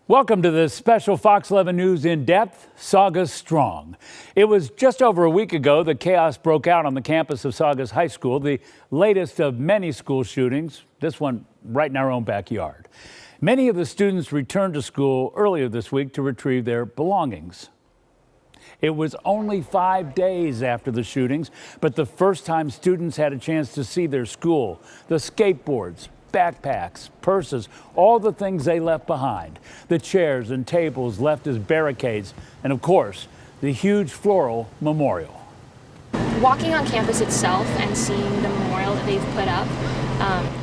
Welcome to this special Fox 11 News In-Depth, Saugus Strong. It was just over a week ago that chaos broke out on the campus of Saugus High School, the latest of many school shootings, this one right in our own backyard. Many of the students returned to school earlier this week to retrieve their belongings. It was only 5 days after the shootings, but the first time students had a chance to see their school, the skateboards, backpacks, purses, all the things they left behind, the chairs and tables left as barricades, and of course, the huge floral memorial. Walking on campus itself and seeing the memorial that they've put up,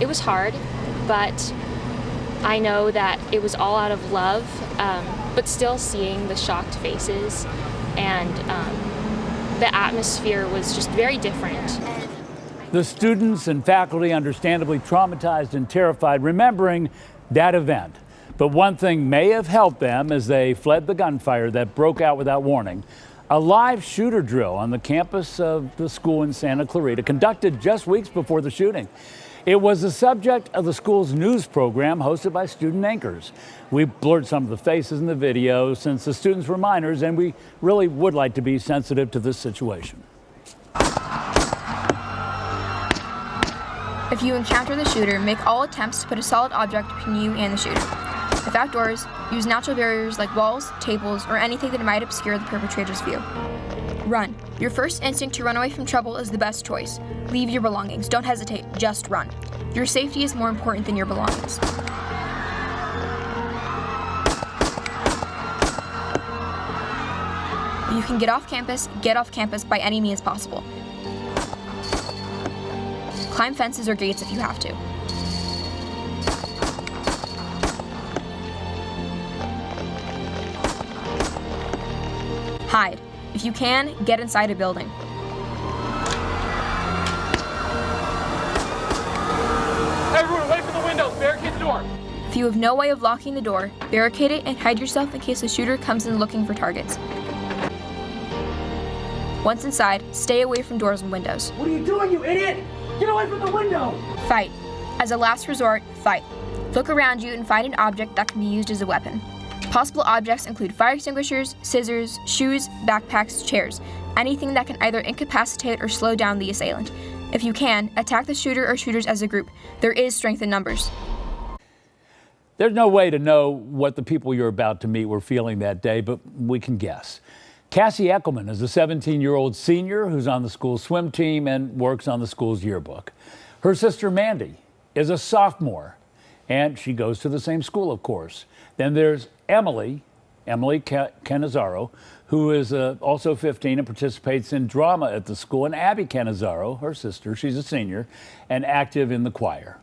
it was hard, but I know that it was all out of love, but still seeing the shocked faces and the atmosphere was just very different. The students and faculty understandably traumatized and terrified, remembering that event. But one thing may have helped them as they fled the gunfire that broke out without warning. A live shooter drill on the campus of the school in Santa Clarita, conducted just weeks before the shooting. It was the subject of the school's news program hosted by student anchors. We blurred some of the faces in the video since the students were minors, and we really would like to be sensitive to this situation. If you encounter the shooter, make all attempts to put a solid object between you and the shooter. If outdoors, use natural barriers like walls, tables, or anything that might obscure the perpetrator's view. Run. Your first instinct to run away from trouble is the best choice. Leave your belongings. Don't hesitate. Just run. Your safety is more important than your belongings. If you can get off campus by any means possible. Climb fences or gates if you have to. Hide. If you can, get inside a building. Everyone away from the windows, barricade the door. If you have no way of locking the door, barricade it and hide yourself in case the shooter comes in looking for targets. Once inside, stay away from doors and windows. What are you doing, you idiot? Get away from the window! Fight. As a last resort, fight. Look around you and find an object that can be used as a weapon. Possible objects include fire extinguishers, scissors, shoes, backpacks, chairs, anything that can either incapacitate or slow down the assailant. If you can, attack the shooter or shooters as a group. There is strength in numbers. There's no way to know what the people you're about to meet were feeling that day, but we can guess. Cassie Eckelman is a 17-year-old senior who's on the school swim team and works on the school's yearbook. Her sister Mandy is a sophomore, and she goes to the same school, of course. Then there's Emily CANNIZZARO, who is also 15 and participates in drama at the school, and Abby CANNIZZARO, her sister, she's a senior, and active in the choir.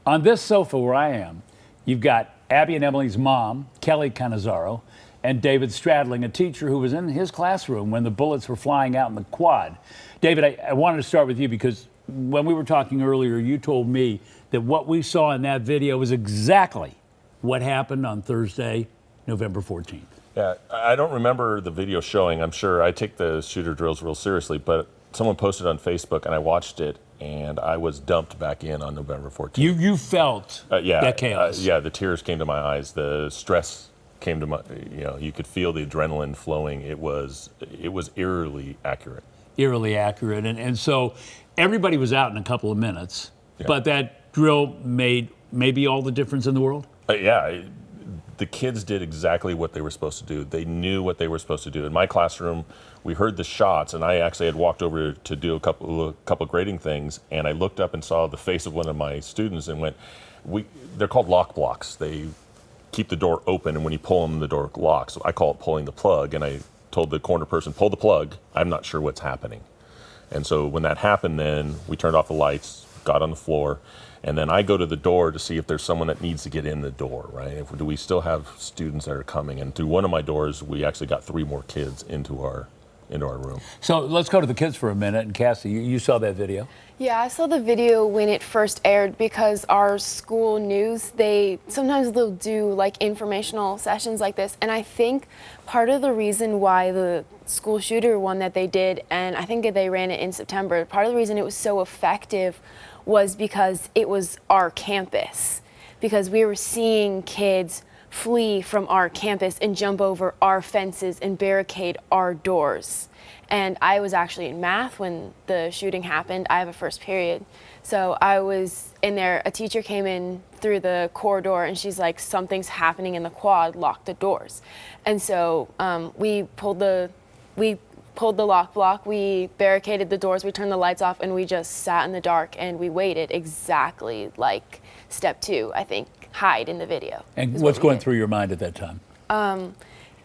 On this sofa where I am, you've got Abby and Emily's mom, KELLEY CANNIZZARO, and David Stradling, a teacher who was in his classroom when the bullets were flying out in the quad. David, I wanted to start with you because when we were talking earlier, you told me that what we saw in that video was exactly what happened on Thursday, November 14th. Yeah, I don't remember the video showing. I'm sure I take the shooter drills real seriously, but someone posted on Facebook and I watched it and I was dumped back in on November 14th. You felt that chaos. Yeah, the tears came to my eyes, the stress came to my, you could feel the adrenaline flowing. It was eerily accurate. Eerily accurate. And so everybody was out in a couple of minutes, but that drill made maybe all the difference in the world? The kids did exactly what they were supposed to do. They knew what they were supposed to do. In my classroom, we heard the shots, and I actually had walked over to do a couple grading things, and I looked up and saw the face of one of my students and went, they're called lock blocks. They keep the door open, and when you pull them, the door locks. So I call it pulling the plug, and I told the corner person, pull the plug. I'm not sure what's happening. And so when that happened, then we turned off the lights, got on the floor, and then I go to the door to see if there's someone that needs to get in the door, right? Do we still have students that are coming? And through one of my doors, we actually got 3 more kids into our room. So let's go to the kids for a minute. And Cassie, you saw that video? Yeah, I saw the video when it first aired because our school news, sometimes they'll do like informational sessions like this. And I think part of the reason why the school shooter one that they did, and I think that they ran it in September, part of the reason it was so effective was because it was our campus. Because we were seeing kids flee from our campus and jump over our fences and barricade our doors. And I was actually in math when the shooting happened. I have a first period. So I was in there, a teacher came in through the corridor and she's like, something's happening in the quad, lock the doors. And so we pulled the lock block, we barricaded the doors, we turned the lights off, and we just sat in the dark and we waited exactly like step 2, I think, hide in the video. And what's going through your mind at that time?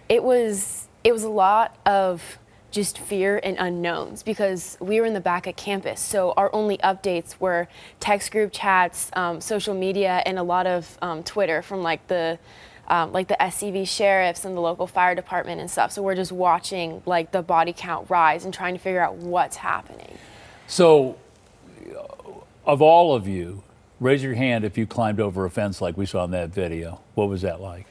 It was a lot of just fear and unknowns because we were in the back of campus. So our only updates were text group chats, social media, and a lot of Twitter from like the SCV sheriffs and the local fire department and stuff. So we're just watching like the body count rise and trying to figure out what's happening. So, of all of you, raise your hand if you climbed over a fence like we saw in that video. What was that like?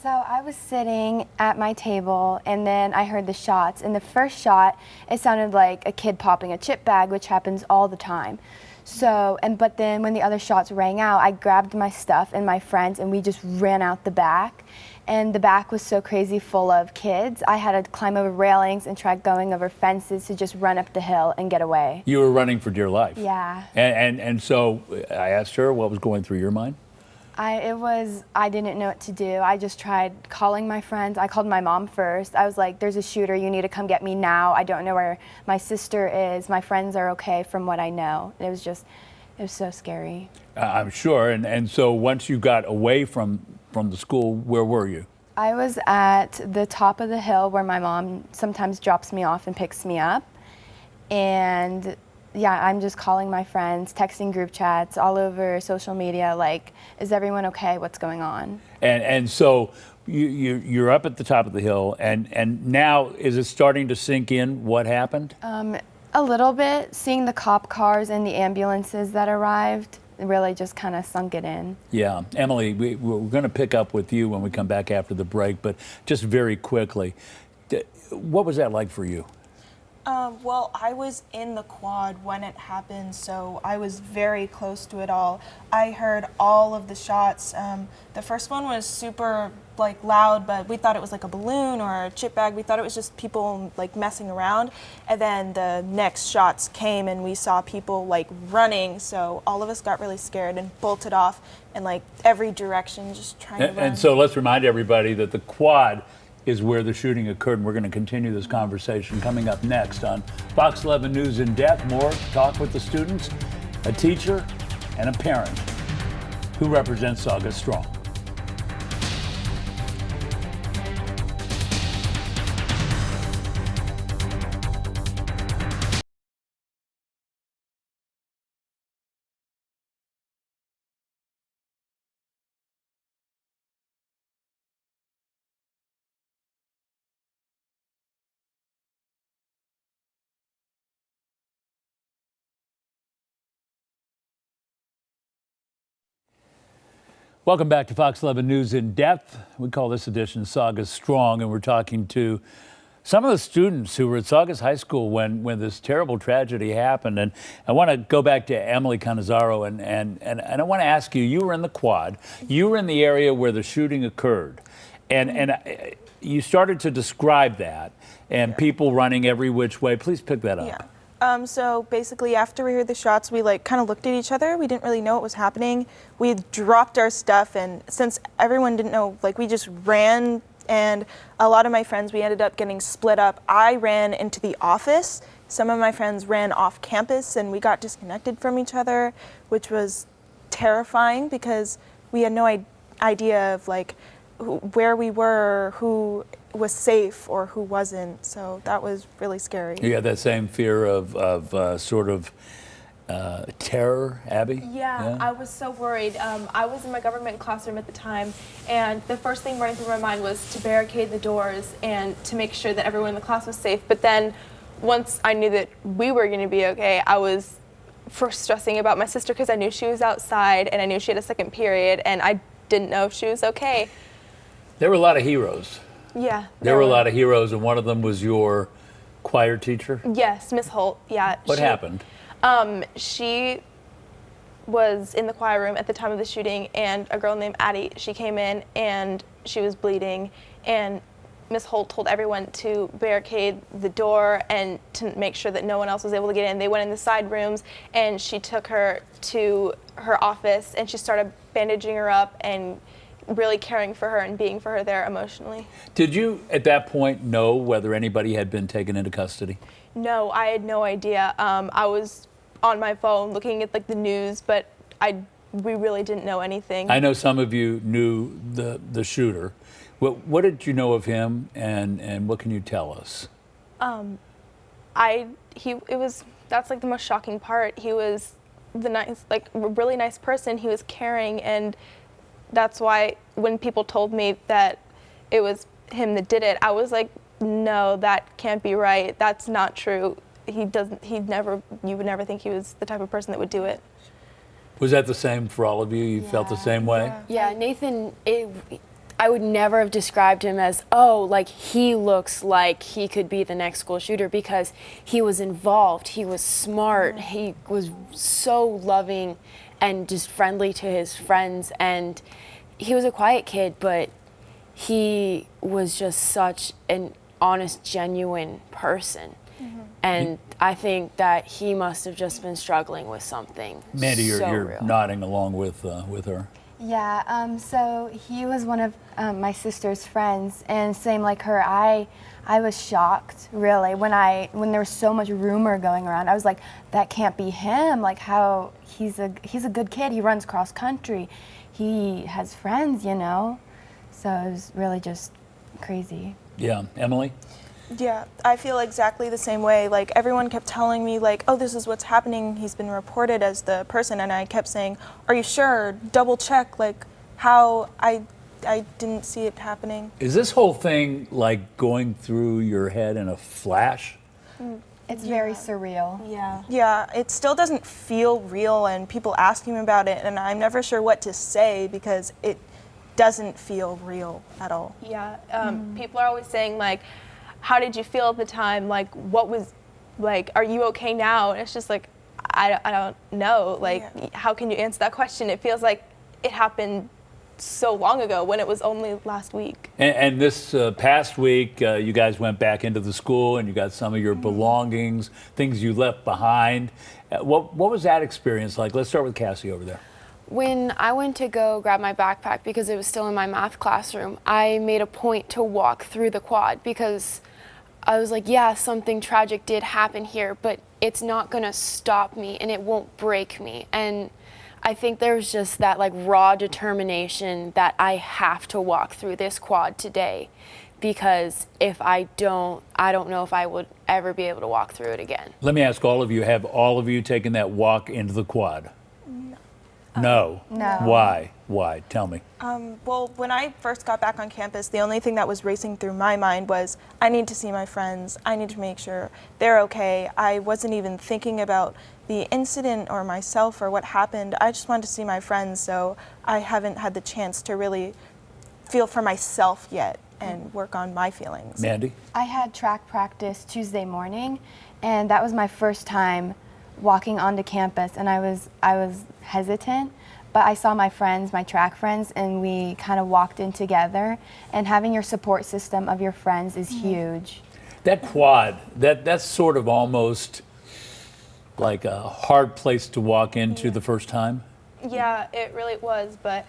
So I was sitting at my table and then I heard the shots. And the first shot, it sounded like a kid popping a chip bag, which happens all the time. So, but then when the other shots rang out, I grabbed my stuff and my friends and we just ran out the back. And the back was so crazy full of kids, I had to climb over railings and try going over fences to just run up the hill and get away. You were running for dear life. Yeah. And so I asked her what was going through your mind. I didn't know what to do. I just tried calling my friends. I called my mom first. I was like, there's a shooter, you need to come get me now. I don't know where my sister is. My friends are okay from what I know. It was so scary. I'm sure. And so once you got away from the school, where were you? I was at the top of the hill where my mom sometimes drops me off and picks me up. And yeah, I'm just calling my friends, texting group chats all over social media, like, is everyone okay? What's going on? And so you're up at the top of the hill, and now is it starting to sink in what happened? A little bit. Seeing the cop cars and the ambulances that arrived really just kind of sunk it in. Yeah. Emily, we're going to pick up with you when we come back after the break, but just very quickly, what was that like for you? Well, I was in the quad when it happened, so I was very close to it all. I heard all of the shots. The first one was super loud, but we thought it was like a balloon or a chip bag. We thought it was just people like messing around. And then the next shots came and we saw people like running, so all of us got really scared and bolted off in like every direction, just trying to run. And so let's remind everybody that the quad is where the shooting occurred, and we're going to continue this conversation coming up next on Fox 11 News in Depth. More talk with the students, a teacher, and a parent who represents Saugus Strong. Welcome back to Fox 11 News in Depth. We call this edition Saugus Strong, and we're talking to some of the students who were at Saugus High School when this terrible tragedy happened. And I want to go back to Emily CANNIZZARO, and I want to ask you, you were in the quad, you were in the area where the shooting occurred, and you started to describe that, and people running every which way. Please pick that up. Yeah. So basically after we heard the shots, we kind of looked at each other. We didn't really know what was happening. We dropped our stuff, and since everyone didn't know, we just ran, and a lot of my friends, we ended up getting split up. I ran into the office. Some of my friends ran off campus, and we got disconnected from each other, which was terrifying because we had no idea of where we were, who was safe or who wasn't. So that was really scary. You had that same fear of sort of terror, Abby? Yeah, I was so worried. I was in my government classroom at the time, and the first thing running through my mind was to barricade the doors and to make sure that everyone in the class was safe. But then once I knew that we were going to be okay, I was first stressing about my sister because I knew she was outside and I knew she had a second period, and I didn't know if she was okay. There were a lot of heroes. Yeah. There were a lot of heroes, and one of them was your choir teacher? Yes, Miss Holt, yeah. What happened? She was in the choir room at the time of the shooting, and a girl named Addie, she came in and she was bleeding, and Miss Holt told everyone to barricade the door and to make sure that no one else was able to get in. They went in the side rooms, and she took her to her office, and she started bandaging her up and really caring for her and being for her there emotionally. Did you, at that point, know whether anybody had been taken into custody? No, I had no idea. I was on my phone looking at like the news, but we really didn't know anything. I know some of you knew the shooter. What did you know of him, and what can you tell us? That's like the most shocking part. He was really nice person. He was caring, and that's why when people told me that it was him that did it, I was like, no, that can't be right. That's not true. You would never think he was the type of person that would do it. Was that the same for all of you? You felt the same way? Yeah, Nathan, I would never have described him as, oh, like he looks like he could be the next school shooter, because he was involved, he was smart, he was so loving and just friendly to his friends, and he was a quiet kid, but he was just such an honest, genuine person. And I think that he must have just been struggling with something. Mandy, you're real. nodding along with her. Yeah, so he was one of my sister's friends, and same like her, I was shocked, really, when there was so much rumor going around. I was like, that can't be him. Like, how he's a good kid. He runs cross country. He has friends, you know. So it was really just crazy. Yeah, Emily? Yeah, I feel exactly the same way. Like, everyone kept telling me, like, oh, this is what's happening. He's been reported as the person. And I kept saying, are you sure? Double check, like, how I didn't see it happening. Is this whole thing like going through your head in a flash? It's very surreal. Yeah. Yeah, it still doesn't feel real, and people ask me about it, and I'm never sure what to say because it doesn't feel real at all. Yeah, people are always saying, like, how did you feel at the time? Like, what was, like, are you okay now? And it's just like, I don't know. Like, how can you answer that question? It feels like it happened so long ago when it was only last week. And this past week, you guys went back into the school and you got some of your belongings, things you left behind. What was that experience like? Let's start with Cassie over there. When I went to go grab my backpack because it was still in my math classroom, I made a point to walk through the quad because I was like, yeah, something tragic did happen here, but it's not gonna stop me and it won't break me. And I think there's just that like raw determination that I have to walk through this quad today, because if I don't know if I would ever be able to walk through it again. Let me ask all of you, have all of you taken that walk into the quad? No. No. Why? Why? Tell me. Well, when I first got back on campus, the only thing that was racing through my mind was, I need to see my friends. I need to make sure they're okay. I wasn't even thinking about the incident or myself or what happened. I just wanted to see my friends, so I haven't had the chance to really feel for myself yet and work on my feelings. Mandy? I had track practice Tuesday morning, and that was my first time walking onto campus, and I was hesitant, but I saw my friends, my track friends, and we kind of walked in together, and having your support system of your friends is huge. That quad, that's sort of almost like a hard place to walk into the first time. Yeah, it really was, but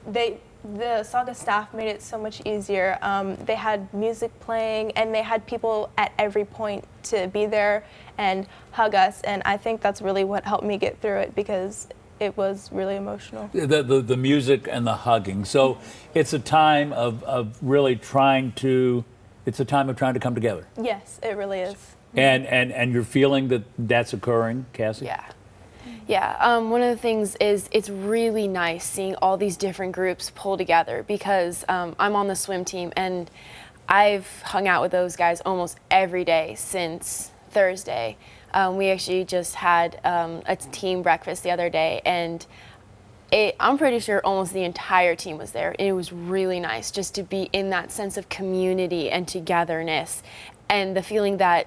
the Saugus staff made it so much easier. They had music playing, and they had people at every point to be there and hug us, and I think that's really what helped me get through it, because it was really emotional. The music and the hugging. So it's a time of really trying to come together. Yes, it really is. And you're feeling that that's occurring, Cassie? Yeah. Yeah, one of the things is it's really nice seeing all these different groups pull together, because I'm on the swim team and I've hung out with those guys almost every day since Thursday. We actually just had a team breakfast the other day, and I'm pretty sure almost the entire team was there. It was really nice just to be in that sense of community and togetherness, and the feeling that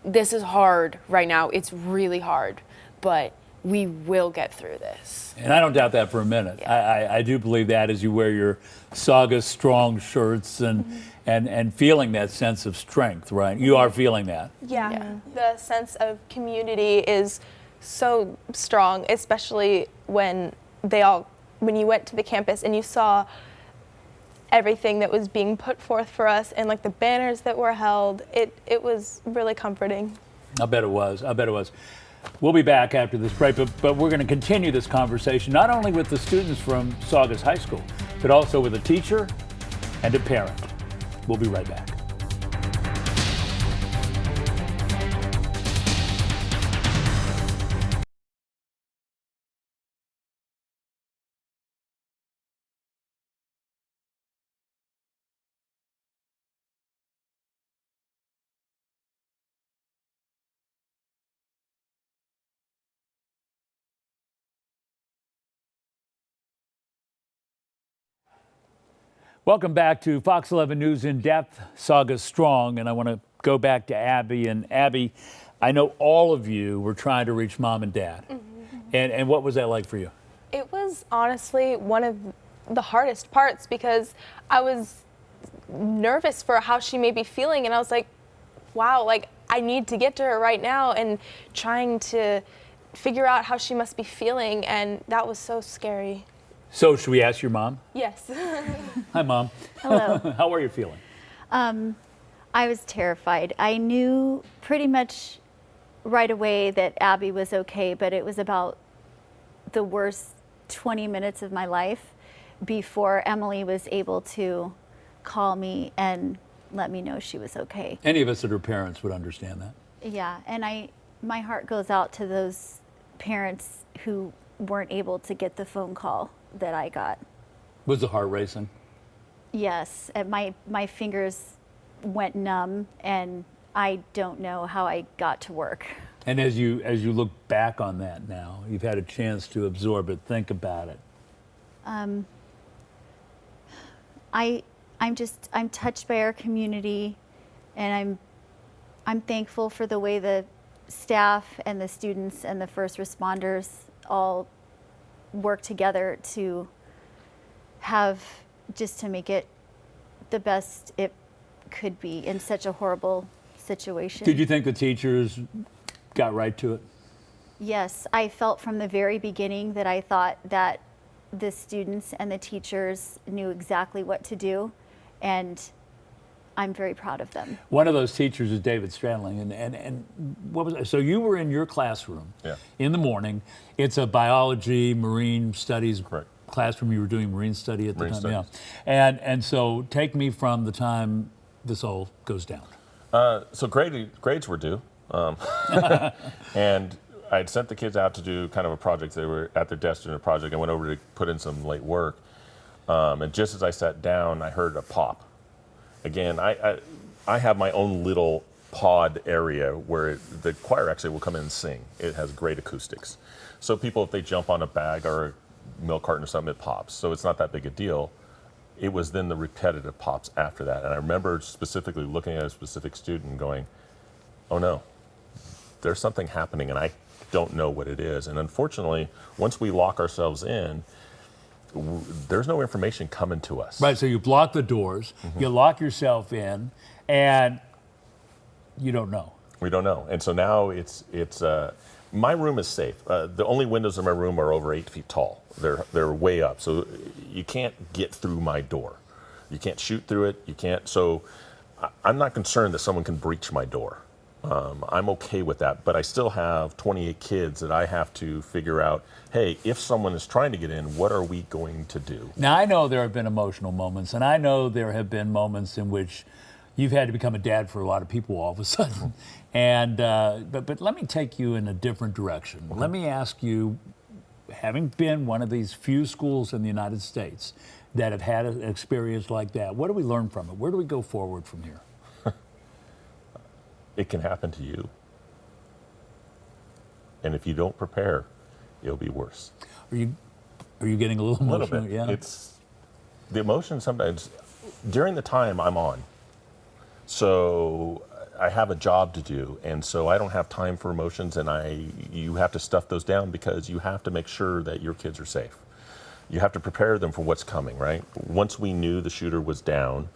this is hard right now. It's really hard, but we will get through this. And I don't doubt that for a minute. Yeah. I do believe that as you wear your Saugus strong shirts and feeling that sense of strength, right? You are feeling that. Yeah. The sense of community is so strong, especially when you went to the campus and you saw everything that was being put forth for us and like the banners that were held. It was really comforting. I bet it was. I bet it was. We'll be back after this break, but we're going to continue this conversation not only with the students from Saugus High School, but also with a teacher and a parent. We'll be right back. Welcome back to Fox 11 News in Depth, Saugus Strong, and I want to go back to Abby. And Abby, I know all of you were trying to reach Mom and Dad. And what was that like for you? It was honestly one of the hardest parts because I was nervous for how she may be feeling, and I was like, wow, like I need to get to her right now, and trying to figure out how she must be feeling, and that was so scary. So should we ask your mom? Yes. Hi, Mom. Hello. How are you feeling? I was terrified. I knew pretty much right away that Abby was okay, but it was about the worst 20 minutes of my life before Emily was able to call me and let me know she was okay. Any of us that are parents would understand that. Yeah, and my heart goes out to those parents who weren't able to get the phone call that I got. Was the heart racing? Yes, and my fingers went numb, and I don't know how I got to work. And as you look back on that now, you've had a chance to absorb it, think about it. I'm touched by our community, and I'm thankful for the way the staff and the students and the first responders all work together to make it the best it could be in such a horrible situation. Did you think the teachers got right to it? Yes, I felt from the very beginning that I thought that the students and the teachers knew exactly what to do, and I'm very proud of them. One of those teachers is David Stradling, and what was it? So you were in your classroom in the morning. It's a biology, marine studies classroom. You were doing marine study at the time, studies. yeah. And so take me from the time this all goes down. So grades were due, and I'd sent the kids out to do kind of a project. They were at their desk doing a project. I went over to put in some late work, and just as I sat down, I heard a pop. Again, I have my own little pod area where the choir actually will come in and sing. It has great acoustics. So people, if they jump on a bag or a milk carton or something, it pops. So it's not that big a deal. It was then the repetitive pops after that. And I remember specifically looking at a specific student and going, oh no, there's something happening and I don't know what it is. And unfortunately, once we lock ourselves in, there's no information coming to us. Right, so you block the doors, you lock yourself in, and you don't know. We don't know. And so now it's my room is safe. The only windows in my room are over 8 feet tall. They're way up, so you can't get through my door. You can't shoot through it. You can't. So I'm not concerned that someone can breach my door. I'm okay with that, but I still have 28 kids that I have to figure out, hey, if someone is trying to get in, what are we going to do? Now, I know there have been emotional moments, and I know there have been moments in which you've had to become a dad for a lot of people all of a sudden. And but let me take you in a different direction. Let me ask you, having been one of these few schools in the United States that have had an experience like that, what do we learn from it? Where do we go forward from here? It can happen to you. And if you don't prepare, it'll be worse. Are you getting a little emotional? A little bit. Yeah. It's the emotion sometimes during the time I'm on. So I have a job to do, and so I don't have time for emotions, and you have to stuff those down because you have to make sure that your kids are safe. You have to prepare them for what's coming, right? Once we knew the shooter was down,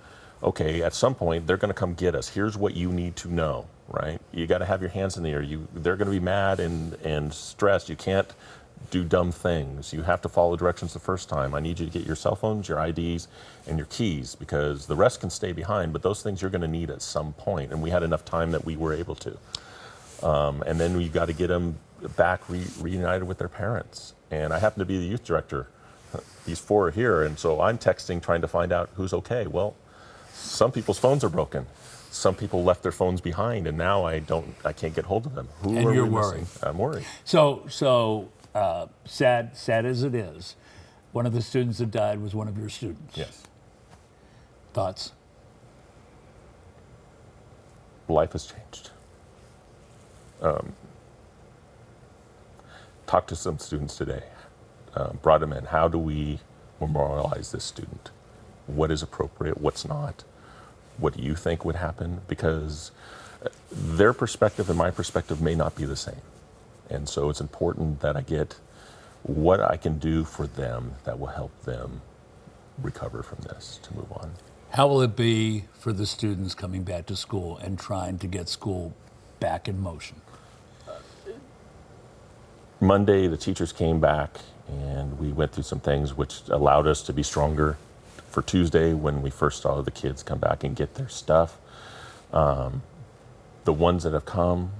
okay, at some point they're going to come get us. Here's what you need to know, right? You got to have your hands in the air. They're going to be mad and stressed. You can't do dumb things. You have to follow directions the first time. I need you to get your cell phones, your IDs, and your keys, because the rest can stay behind, but those things you're going to need at some point, and we had enough time that we were able to. And then we got to get them back reunited with their parents. And I happen to be the youth director. These 4 are here, and so I'm texting trying to find out who's okay. Well, some people's phones are broken. Some people left their phones behind, and now I can't get hold of them. Who and are you're we worried. missing? I'm worried. So sad as it is, one of the students that died was one of your students. Yes. Thoughts? Life has changed. Talked to some students today. Brought them in. How do we memorialize this student? What is appropriate? What's not? What do you think would happen? Because their perspective and my perspective may not be the same. And so it's important that I get what I can do for them that will help them recover from this to move on. How will it be for the students coming back to school and trying to get school back in motion? Monday, the teachers came back and we went through some things which allowed us to be stronger for Tuesday when we first saw the kids come back and get their stuff. The ones that have come,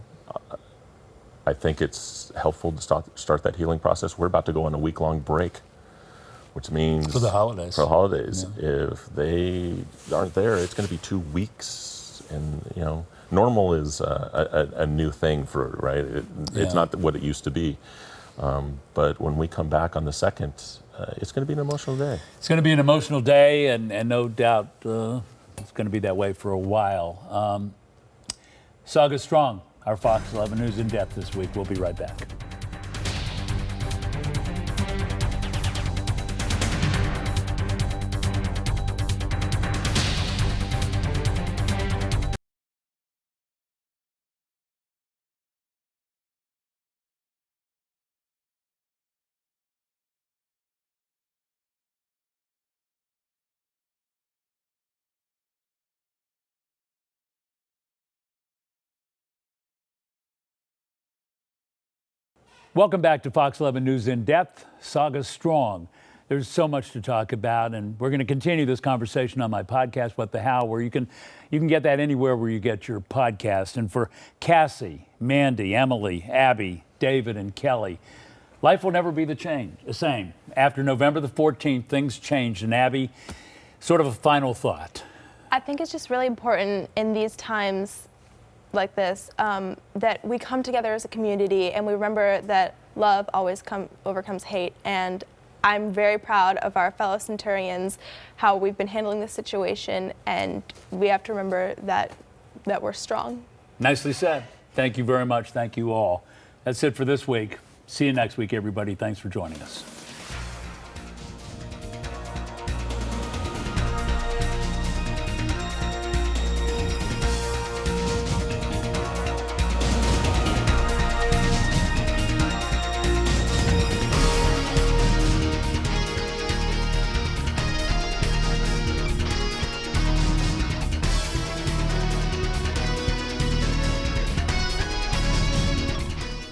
I think it's helpful to start that healing process. We're about to go on a week-long break, which means for the holidays. For the holidays, yeah. If they aren't there, it's going to be 2 weeks, and normal is a new thing for It's not what it used to be. But when we come back on the 2nd, it's going to be an emotional day. It's going to be an emotional day, and no doubt it's going to be that way for a while. Saugus Strong, our Fox 11 News in depth this week. We'll be right back. Welcome back to Fox 11 News in Depth. Saugus Strong. There's so much to talk about, and we're going to continue this conversation on my podcast, What the How, where you can get that anywhere where you get your podcast. And for Cassie, Mandy, Emily, Abby, David, and Kelly, life will never be the same. After November the 14th, things changed. And Abby, sort of a final thought. I think it's just really important in these times like this, that we come together as a community and we remember that love always overcomes hate. And I'm very proud of our fellow Centurions, how we've been handling this situation, and we have to remember that we're strong. Nicely said. Thank you very much. Thank you all. That's it for this week. See you next week, everybody. Thanks for joining us.